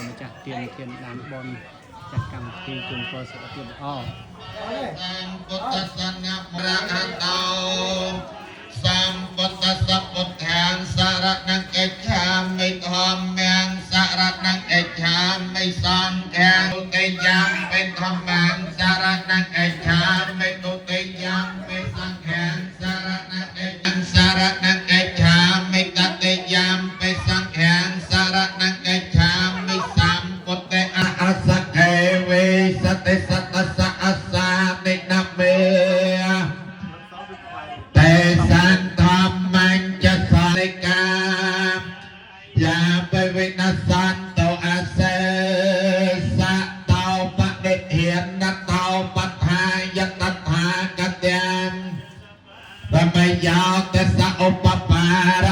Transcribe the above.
ម្ចាស់ទានធានដានបនចាស់កម្មវិធីជូនពរសុខភាពល្អសម្ពុទ្ធសង្ឃប្រាអតោសម្ពុទ្ធសពុទ្ធាងសារណង្កេច្ឆាមិធម្មងសារណង្កេច្ឆាមិសង្ឃាទុតិយំเป็นធម្មងសារណង្កេច្ឆាមិទុតិយំเป็นសង្ឃាសារណង្កេច្ឆាសារណង្កេច្ឆាមិតតិយំเป็นសង្ឃាសារណង្កេច្ឆាមិសម្ពុទ្ធិអសកេវេសតិសតសៈអសានិណមេតែសានធម្មញ្ចសរិកាយាបវិនសន្តោអសេសតោបដិធានតោបថាយតថាកត្យាមបមយោទសឧបបារ